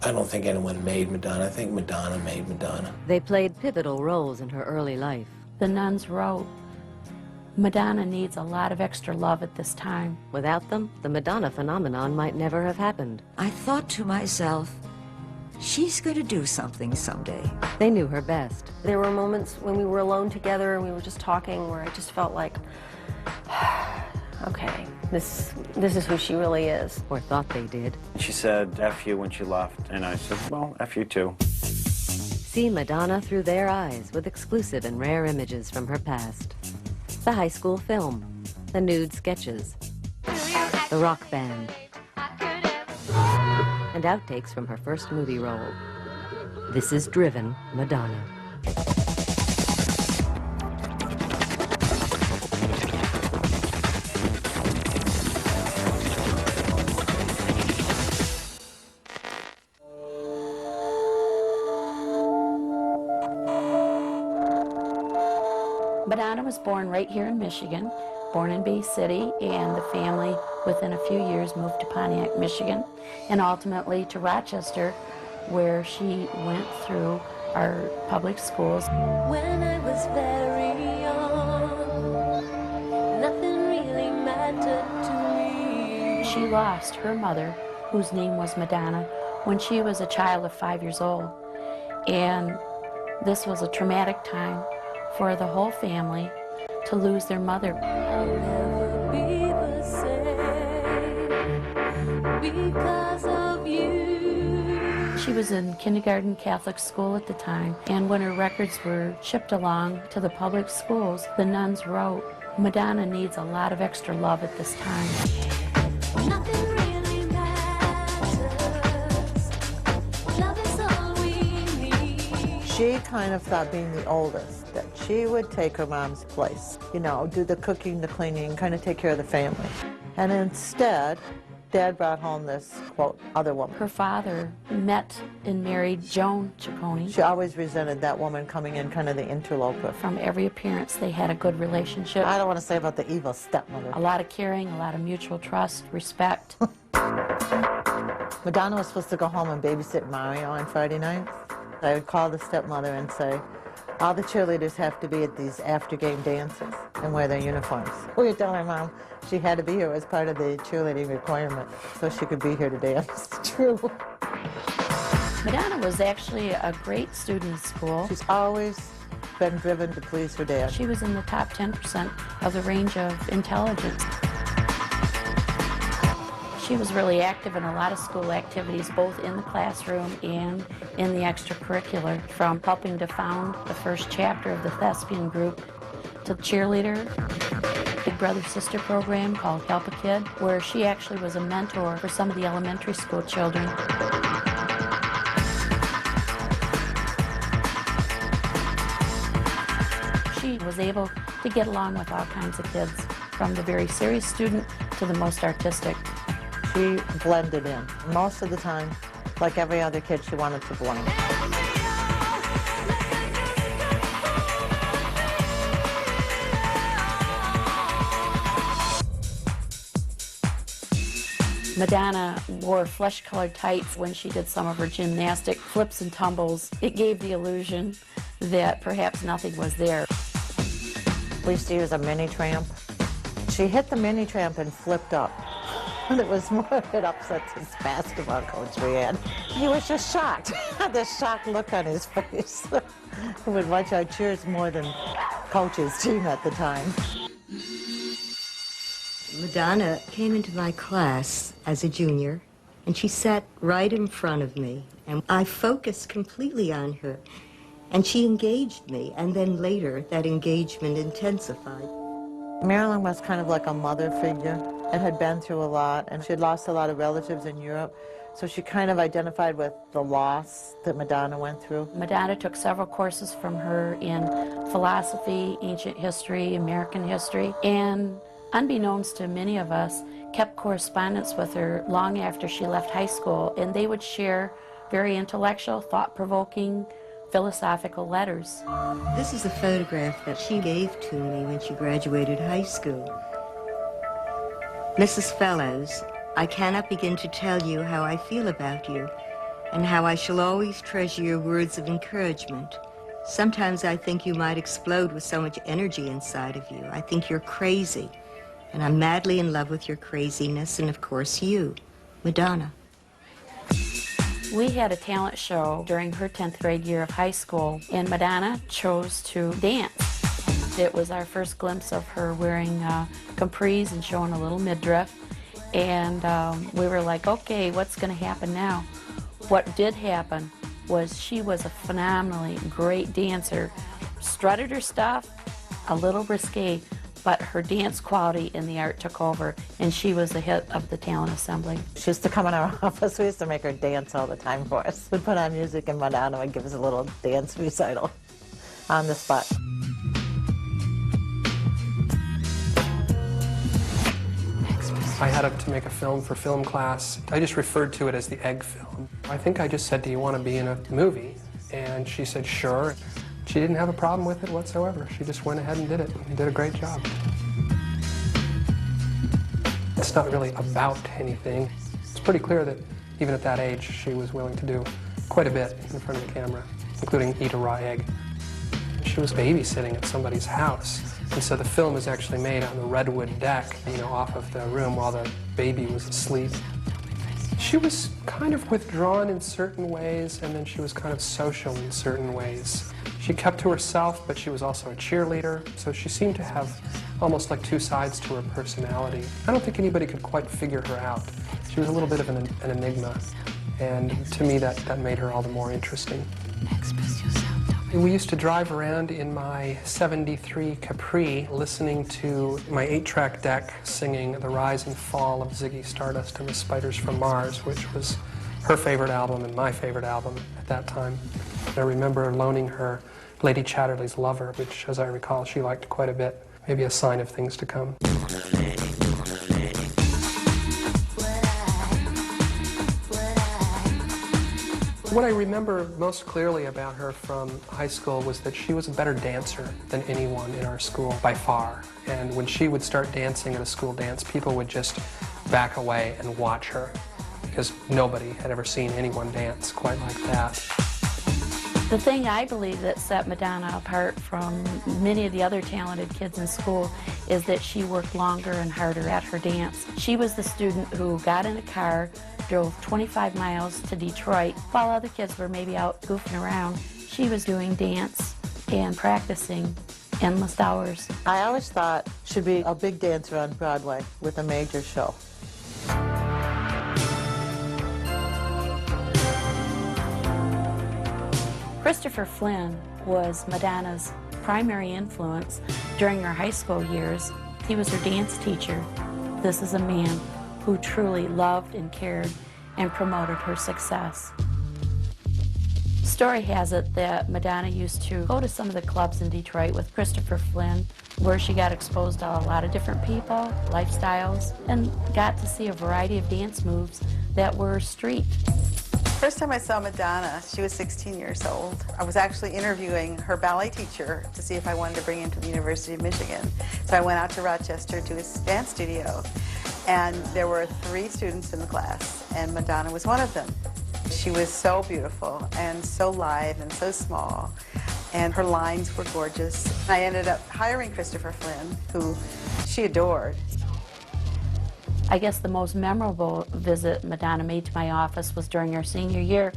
I don't think anyone made Madonna. I think Madonna made Madonna. They played pivotal roles in her early life. The nuns wrote, "Madonna needs a lot of extra love at this time." Without them, the Madonna phenomenon might never have happened. I thought to myself, she's going to do something someday. They knew her best. There were moments when we were alone together and we were just talking where I just felt like, okay, this is who she really is. Or thought they did. She said, F you when she left, and I said, well, F you too. See Madonna through their eyes with exclusive and rare images from her past. The high school film, the nude sketches, the rock band, and outtakes from her first movie role. This is Driven Madonna. Madonna was born right here in Michigan, born in Bay City, and the family within a few years moved to Pontiac, Michigan, and ultimately to Rochester, where she went through our public schools. When I was very young, nothing really mattered to me. She lost her mother, whose name was Madonna, when she was a child of 5 years old. And this was a traumatic time for the whole family to lose their mother. I'll never be the same because of you. She was in kindergarten Catholic school at the time, and when her records were shipped along to the public schools, the nuns wrote, "Madonna needs a lot of extra love at this time." Nothing really matters. Love is all we need. She kind of thought, being the oldest, that she would take her mom's place. You know, do the cooking, the cleaning, kind of take care of the family. And instead, Dad brought home this, quote, other woman. Her father met and married Joan Ciccone. She always resented that woman coming in, kind of the interloper. From every appearance, they had a good relationship. I don't want to say about the evil stepmother. A lot of caring, a lot of mutual trust, respect. Madonna was supposed to go home and babysit Mario on Friday nights. I would call the stepmother and say, all the cheerleaders have to be at these after-game dances and wear their uniforms. We would tell her mom she had to be here as part of the cheerleading requirement so she could be here to dance. It's true. Madonna was actually a great student at school. She's always been driven to please her dad. She was in the top 10% of the range of intelligence. She was really active in a lot of school activities, both in the classroom and in the extracurricular, from helping to found the first chapter of the thespian group to cheerleader, Big Brother Sister program called Help a Kid, where she actually was a mentor for some of the elementary school children. She was able to get along with all kinds of kids, from the very serious student to the most artistic. She blended in. Most of the time, like every other kid, she wanted to blend. Madonna wore flesh-colored tights when she did some of her gymnastic flips and tumbles. It gave the illusion that perhaps nothing was there. We used to use a mini tramp. She hit the mini tramp and flipped up. It was more, it upsets his basketball coach we had. He was just shocked. The shocked look on his face. He would watch our cheers more than coach's team at the time. Madonna came into my class as a junior, and she sat right in front of me, and I focused completely on her, and she engaged me, and then later that engagement intensified. Marilyn was kind of like a mother figure and had been through a lot, and she had lost a lot of relatives in Europe, so she kind of identified with the loss that Madonna went through. Madonna took several courses from her in philosophy, ancient history, American history, and unbeknownst to many of us, kept correspondence with her long after she left high school, and they would share very intellectual, thought-provoking, philosophical letters. This is a photograph that she gave to me when she graduated high school. Mrs. Fellows, I cannot begin to tell you how I feel about you. and how I shall always treasure your words of encouragement. Sometimes I think you might explode with so much energy inside of you. I think you're crazy, and I'm madly in love with your craziness, and of course you, Madonna. We had a talent show during her 10th grade year of high school, and Madonna chose to dance. It was our first glimpse of her wearing capris and showing a little midriff, and we were like, okay, what's going to happen now? What did happen was she was a phenomenally great dancer, strutted her stuff, a little risque, but her dance quality in the art took over, and she was the hit of the talent assembly. She used to come in our office. We used to make her dance all the time for us. We'd put on music and Madonna would give us a little dance recital on the spot. I had to make a film for film class. I just referred to it as the egg film. I think I just said, do you want to be in a movie? And she said, sure. She didn't have a problem with it whatsoever. She just went ahead and did it, and did a great job. It's not really about anything. It's pretty clear that even at that age, she was willing to do quite a bit in front of the camera, including eat a raw egg. She was babysitting at somebody's house, and so the film is actually made on the redwood deck, off of the room while the baby was asleep. She was kind of withdrawn in certain ways, and then she was kind of social in certain ways. She kept to herself, but she was also a cheerleader, so she seemed to have almost like two sides to her personality. I don't think anybody could quite figure her out. She was a little bit of an enigma, and to me that made her all the more interesting. We used to drive around in my '73 Capri listening to my 8-track deck singing The Rise and Fall of Ziggy Stardust and the Spiders from Mars, which was her favorite album and my favorite album at that time. I remember loaning her Lady Chatterley's Lover, which, as I recall, she liked quite a bit. Maybe a sign of things to come. What I remember most clearly about her from high school was that she was a better dancer than anyone in our school, by far. And when she would start dancing at a school dance, people would just back away and watch her, because nobody had ever seen anyone dance quite like that. The thing I believe that set Madonna apart from many of the other talented kids in school is that she worked longer and harder at her dance. She was the student who got in a car, drove 25 miles to Detroit, while other kids were maybe out goofing around. She was doing dance and practicing endless hours. I always thought she'd be a big dancer on Broadway with a major show. Christopher Flynn was Madonna's primary influence during her high school years. He was her dance teacher. This is a man who truly loved and cared and promoted her success. Story has it that Madonna used to go to some of the clubs in Detroit with Christopher Flynn, where she got exposed to a lot of different people, lifestyles, and got to see a variety of dance moves that were street. First time I saw Madonna, she was 16 years old. I was actually interviewing her ballet teacher to see if I wanted to bring him to the University of Michigan. So I went out to Rochester to his dance studio, and there were 3 students in the class, and Madonna was one of them. She was so beautiful and so lithe and so small, and her lines were gorgeous. I ended up hiring Christopher Flynn, who she adored. I guess the most memorable visit Madonna made to my office was during her senior year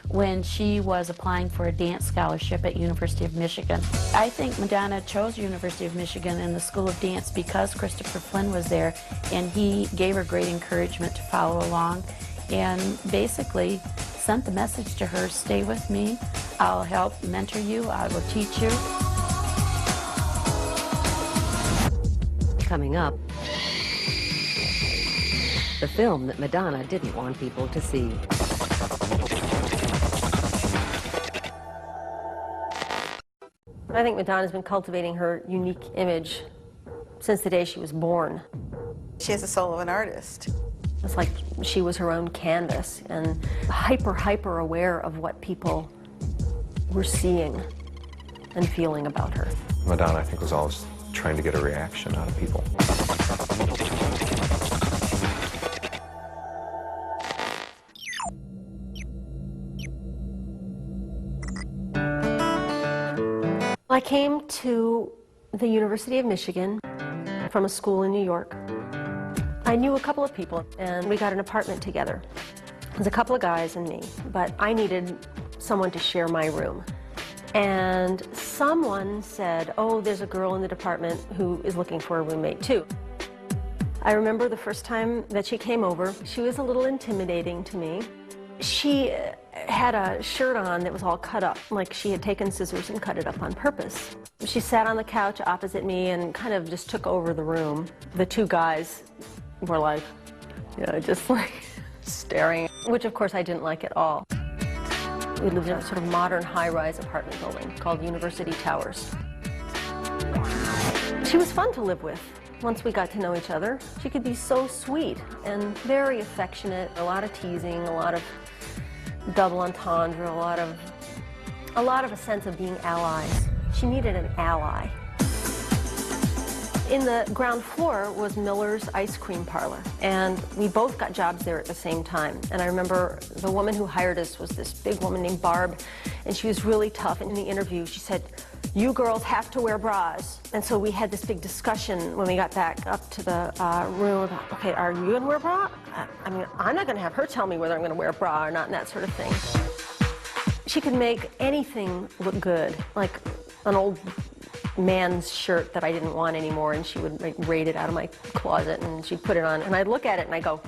when she was applying for a dance scholarship at University of Michigan. I think Madonna chose University of Michigan and the School of Dance because Christopher Flynn was there, and he gave her great encouragement to follow along and basically sent the message to her, stay with me, I'll help mentor you, I will teach you. Coming up, the film that Madonna didn't want people to see. I think Madonna's been cultivating her unique image since the day she was born. She has the soul of an artist. It's like she was her own canvas and hyper aware of what people were seeing and feeling about her. Madonna, I think, was always trying to get a reaction out of people. I came to the University of Michigan from a school in New York. I knew a couple of people, and we got an apartment together. It was a couple of guys and me, but I needed someone to share my room. And someone said, oh, there's a girl in the department who is looking for a roommate too. I remember the first time that she came over, she was a little intimidating to me. She had a shirt on that was all cut up, like she had taken scissors and cut it up on purpose. She sat on the couch opposite me and kind of just took over the room. The two guys were like, just like staring, which of course I didn't like at all. We lived in a sort of modern high-rise apartment building called University Towers. She was fun to live with. Once we got to know each other, she could be so sweet and very affectionate, a lot of teasing, a lot of double entendre, a lot of a sense of being allies. She needed an ally. In the ground floor was Miller's ice cream parlor, and we both got jobs there at the same time. And I remember the woman who hired us was this big woman named Barb, and she was really tough. And in the interview, she said, you girls have to wear bras. And so we had this big discussion when we got back up to the room about, okay, are you gonna wear a bra? I mean, I'm not gonna have her tell me whether I'm gonna wear a bra or not, and that sort of thing. She could make anything look good, like an old man's shirt that I didn't want anymore, and she would like raid it out of my closet, and she'd put it on, and I'd look at it and I go,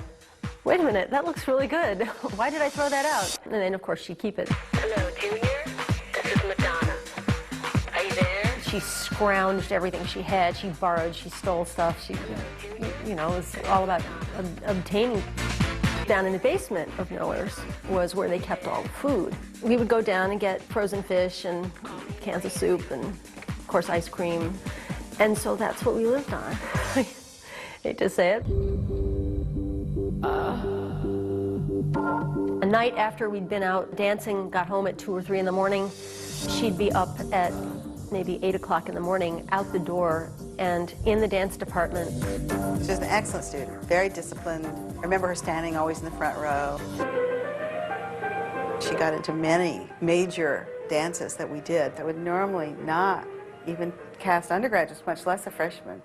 wait a minute, that looks really good. Why did I throw that out? And then of course she'd keep it. Hello, Junior. This is Madonna. Are you there? She scrounged everything she had. She borrowed, she stole stuff. She, it was all about obtaining. Down in the basement of Miller's was where they kept all the food. We would go down and get frozen fish and cans of soup and of course ice cream. And so that's what we lived on. I hate to say it. A night after we'd been out dancing, got home at 2 or 3 in the morning, she'd be up at maybe 8 o'clock in the morning, out the door, and in the dance department. She was an excellent student, very disciplined. I remember her standing always in the front row. She got into many major dances that we did that would normally not even cast undergraduates, much less a freshman.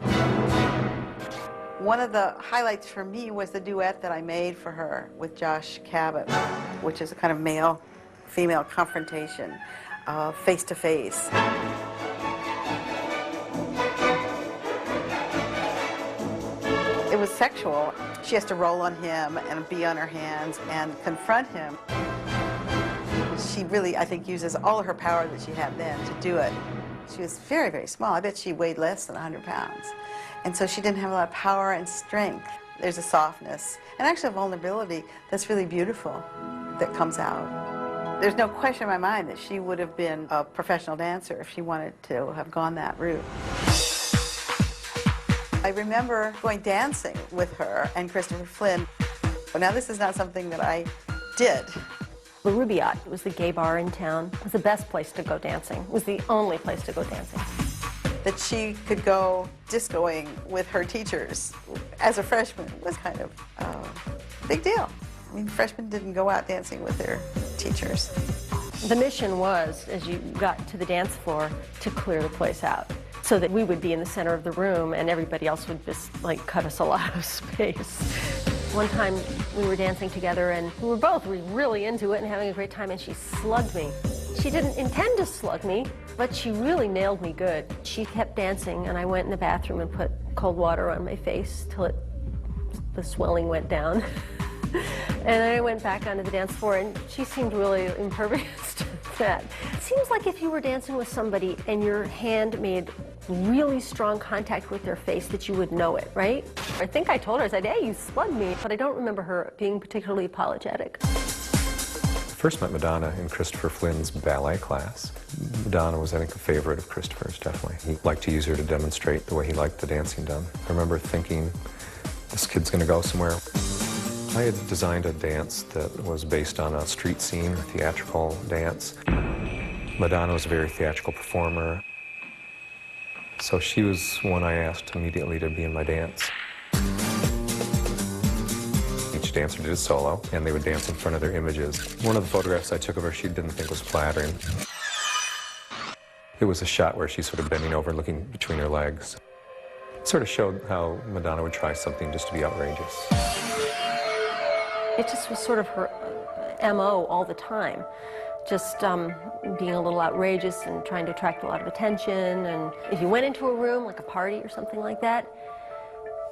One of the highlights for me was the duet that I made for her with Josh Cabot, which is a kind of male-female confrontation, face-to-face. It was sexual. She has to roll on him and be on her hands and confront him. She really, I think, uses all of her power that she had then to do it. She was very, very small. I bet she weighed less than 100 pounds. And so she didn't have a lot of power and strength. There's a softness and actually a vulnerability that's really beautiful that comes out. There's no question in my mind that she would have been a professional dancer if she wanted to have gone that route. I remember going dancing with her and Christopher Flynn. Now, this is not something that I did. The Rubaiyat was the gay bar in town. It was the best place to go dancing. It was the only place to go dancing. That she could go discoing with her teachers as a freshman was kind of a big deal. I mean, freshmen didn't go out dancing with their teachers. The mission was, as you got to the dance floor, to clear the place out so that we would be in the center of the room and everybody else would just like cut us a lot of space. One time we were dancing together and we were both really into it and having a great time, and she slugged me. She didn't intend to slug me, but she really nailed me good. She kept dancing and I went in the bathroom and put cold water on my face till the swelling went down. And I went back onto the dance floor and she seemed really impervious to that. It seems like if you were dancing with somebody and your hand made really strong contact with their face that you would know it, right? I think I told her, I said, hey, you slugged me, but I don't remember her being particularly apologetic. I first met Madonna in Christopher Flynn's ballet class. Madonna was, I think, a favorite of Christopher's, definitely. He liked to use her to demonstrate the way he liked the dancing done. I remember thinking, this kid's gonna go somewhere. I had designed a dance that was based on a street scene, a theatrical dance. Madonna was a very theatrical performer. So she was one I asked immediately to be in my dance. Each dancer did a solo, and they would dance in front of their images. One of the photographs I took of her, she didn't think was flattering. It was a shot where she's sort of bending over, looking between her legs. It sort of showed how Madonna would try something just to be outrageous. It just was sort of her MO all the time. Just being a little outrageous and trying to attract a lot of attention. And if you went into a room, like a party or something like that,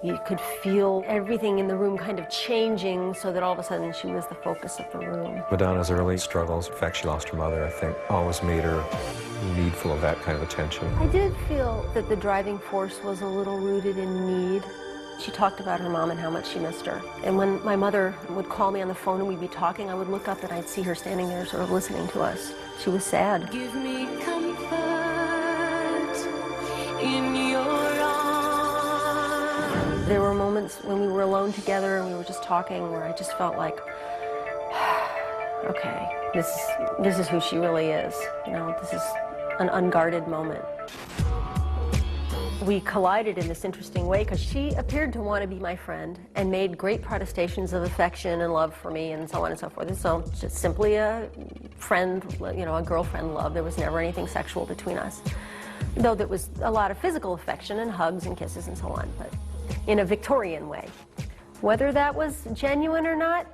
you could feel everything in the room kind of changing so that all of a sudden she was the focus of the room. Madonna's early struggles, in fact, she lost her mother, I think, always made her needful of that kind of attention. I did feel that the driving force was a little rooted in need. She talked about her mom and how much she missed her. And when my mother would call me on the phone and we'd be talking, I would look up and I'd see her standing there sort of listening to us. She was sad. Give me comfort in your arms. There were moments when we were alone together and we were just talking where I just felt like, okay, this is who she really is. You know, this is an unguarded moment. We collided in this interesting way because she appeared to want to be my friend and made great protestations of affection and love for me and so on and so forth. And so just simply a friend, you know, a girlfriend love. There was never anything sexual between us. Though there was a lot of physical affection and hugs and kisses and so on, but in a Victorian way. Whether that was genuine or not,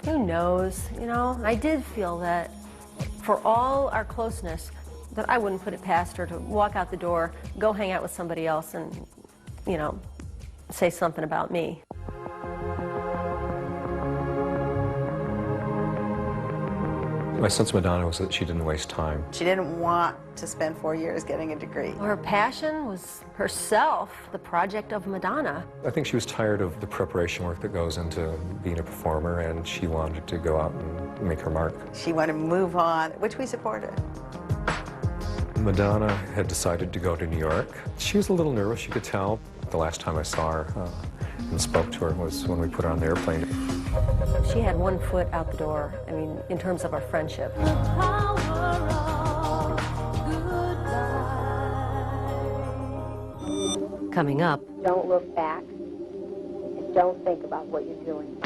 who knows? You know, I did feel that for all our closeness, that I wouldn't put it past her to walk out the door, go hang out with somebody else and, you know, say something about me. My sense of Madonna was that she didn't waste time. She didn't want to spend 4 years getting a degree. Her passion was herself, the project of Madonna. I think she was tired of the preparation work that goes into being a performer, and she wanted to go out and make her mark. She wanted to move on, which we supported. Madonna had decided to go to New York. She was a little nervous, you could tell. The last time I saw her and spoke to her was when we put her on the airplane. She had one foot out the door, I mean, in terms of our friendship. Coming up, Don't look back and don't think about what you're doing.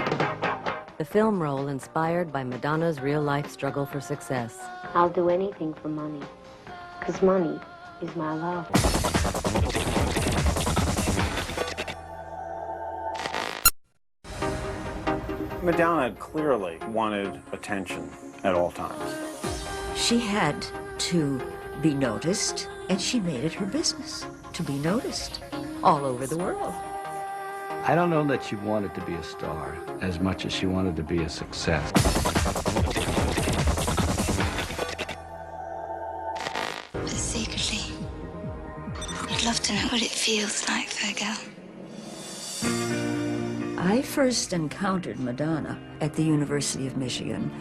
the film role inspired by Madonna's real-life struggle for success. I'll do anything for money, because money is my love. Madonna clearly wanted attention at all times. She had to be noticed, and she made it her business to be noticed all over the world. I don't know that she wanted to be a star as much as she wanted to be a success. But secretly, I'd love to know what it feels like, Virgo. I first encountered Madonna at the University of Michigan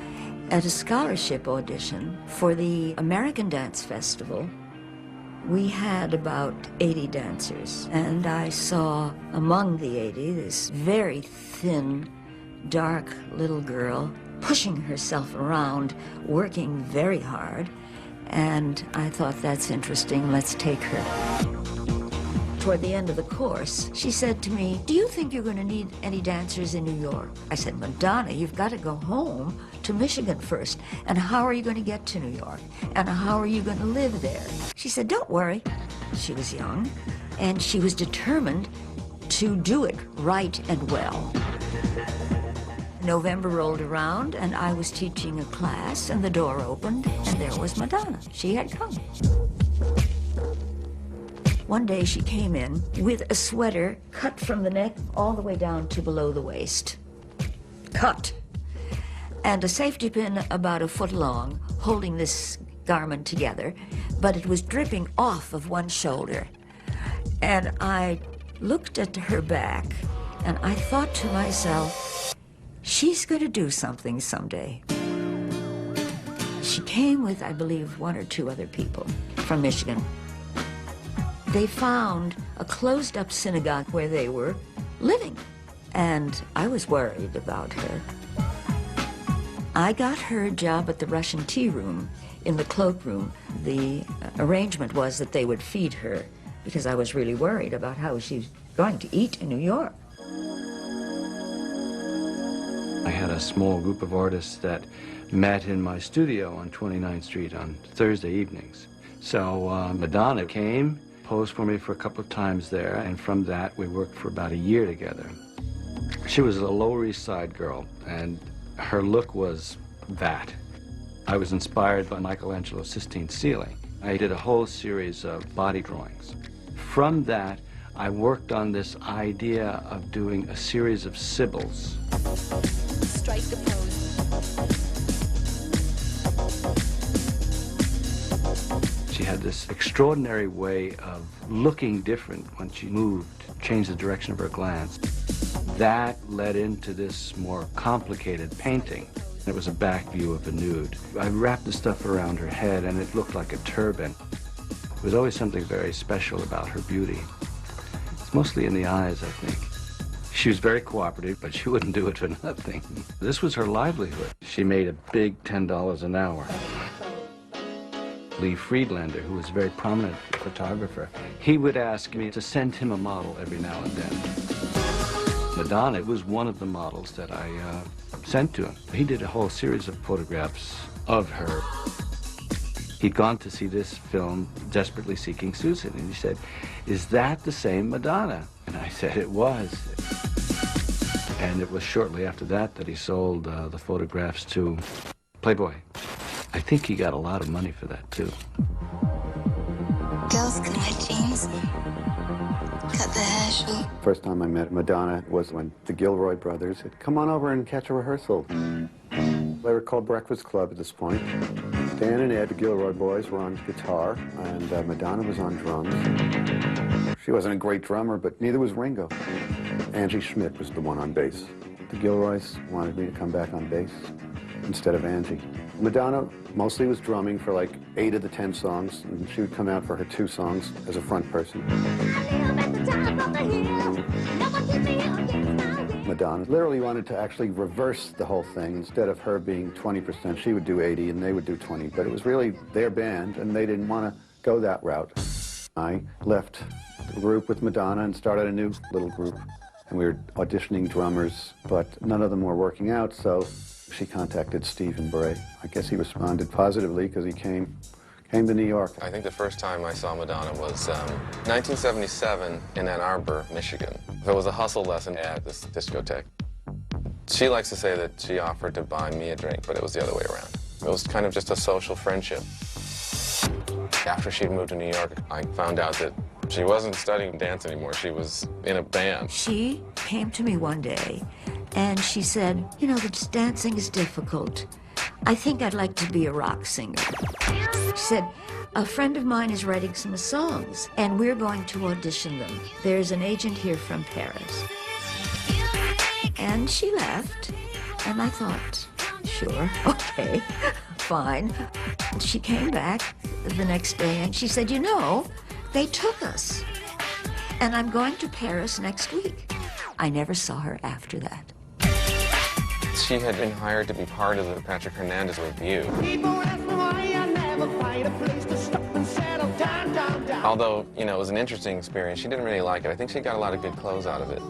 at a scholarship audition for the American Dance Festival. We had about 80 dancers, and I saw among the 80 this very thin, dark little girl pushing herself around, working very hard, and I thought, that's interesting, let's take her. Toward the end of the course, she said to me, do you think you're going to need any dancers in New York? I said, Madonna, you've got to go home to Michigan first. And how are you going to get to New York? And how are you going to live there? She said, don't worry. She was young, and she was determined to do it right and well. November rolled around, and I was teaching a class, and the door opened, and there was Madonna. She had come. One day she came in with a sweater cut from the neck all the way down to below the waist. Cut. And a safety pin about a foot long holding this garment together, but it was dripping off of one shoulder. And I looked at her back and I thought to myself, she's going to do something someday. She came with, I believe, 1 or 2 other people from Michigan. They found a closed-up synagogue where they were living, and I was worried about her. I got her a job at the Russian tea room in the cloakroom. The arrangement was that they would feed her because I was really worried about how she was going to eat in New York. I had a small group of artists that met in my studio on 29th Street on Thursday evenings. So Madonna came, posed for me for a couple of times there, and from that we worked for about a year together. She was a Lower East Side girl, and her look was that. I was inspired by Michelangelo's Sistine Ceiling. I did a whole series of body drawings. From that, I worked on this idea of doing a series of Sibyls. Strike a pose. She had this extraordinary way of looking different when she moved, changed the direction of her glance. That led into this more complicated painting. It was a back view of a nude. I wrapped the stuff around her head and it looked like a turban. There was always something very special about her beauty. It's mostly in the eyes, I think. She was very cooperative, but she wouldn't do it for nothing. This was her livelihood. She made a big $10 an hour. Lee Friedlander, who was a very prominent photographer, he would ask me to send him a model every now and then. Madonna was one of the models that I sent to him. He did a whole series of photographs of her. He'd gone to see this film, Desperately Seeking Susan, and he said, "Is that the same Madonna?" And I said it was. And it was shortly after that that he sold the photographs to Playboy. I think he got a lot of money for that, too. Girls can wear jeans, cut their hair short. First time I met Madonna was when the Gilroy brothers said, "Come on over and catch a rehearsal." They were called Breakfast Club at this point. Dan and Ed, the Gilroy boys, were on guitar, and Madonna was on drums. She wasn't a great drummer, but neither was Ringo. Angie Schmidt was the one on bass. The Gilroys wanted me to come back on bass instead of Angie. Madonna mostly was drumming for like 8 of the 10 songs, and she would come out for her 2 songs as a front person. Madonna literally wanted to actually reverse the whole thing. Instead of her being 20%, she would do 80 and they would do 20. But it was really their band, and they didn't want to go that route. I left the group with Madonna and started a new little group. And we were auditioning drummers, but none of them were working out, so she contacted Stephen Bray. I guess he responded positively because he came to New York. I think the first time I saw Madonna was 1977 in Ann Arbor, Michigan. There was a hustle lesson at this discotheque. She likes to say that she offered to buy me a drink, but it was the other way around. It was kind of just a social friendship. After she'd moved to New York, I found out that she wasn't studying dance anymore. She was in a band. She came to me one day and she said, "You know, this dancing is difficult. I think I'd like to be a rock singer." She said, "A friend of mine is writing some songs and we're going to audition them. There's an agent here from Paris." And she left and I thought, sure, okay, fine. She came back the next day and she said, "You know, they took us, and I'm going to Paris next week." I never saw her after that. She had been hired to be part of the Patrick Hernandez review. Although, you know, it was an interesting experience, she didn't really like it. I think she got a lot of good clothes out of it.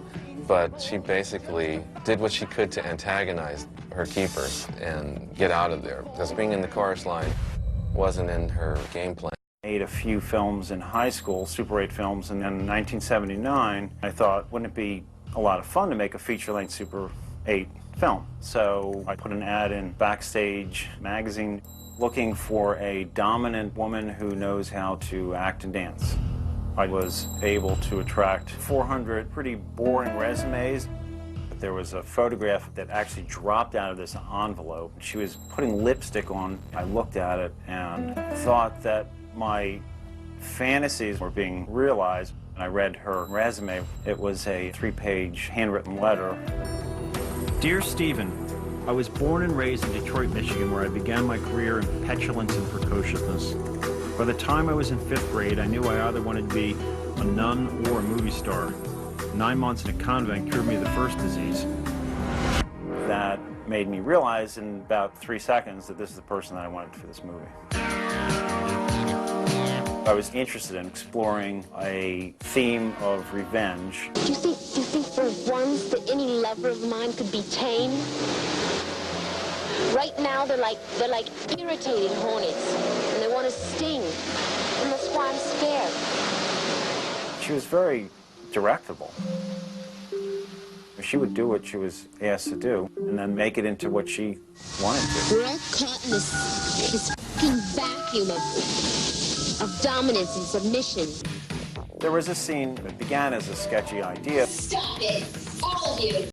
But she basically did what she could to antagonize her keepers and get out of there. Because being in the chorus line wasn't in her game plan. Made a few films in high school, Super 8 films, and then in 1979, I thought, wouldn't it be a lot of fun to make a feature-length Super 8 film? So I put an ad in Backstage magazine looking for a dominant woman who knows how to act and dance. I was able to attract 400 pretty boring resumes. There was a photograph that actually dropped out of this envelope. She was putting lipstick on. I looked at it and thought that my fantasies were being realized. I read her resume. It was a 3-page handwritten letter. Dear Stephen, I was born and raised in Detroit, Michigan, where I began my career in petulance and precociousness. By the time I was in 5th grade, I knew I either wanted to be a nun or a movie star. 9 months in a convent cured me of the first disease. That made me realize in about 3 seconds that this is the person that I wanted for this movie. I was interested in exploring a theme of revenge. Do you think for once that any lover of mine could be tamed? Right now they're like irritated hornets, and they want to sting. I'm scared. She was very directable. She would do what she was asked to do and then make it into what she wanted to. We're all caught in this fucking vacuum of dominance and submission. There was a scene that began as a sketchy idea. Stop it, all of you.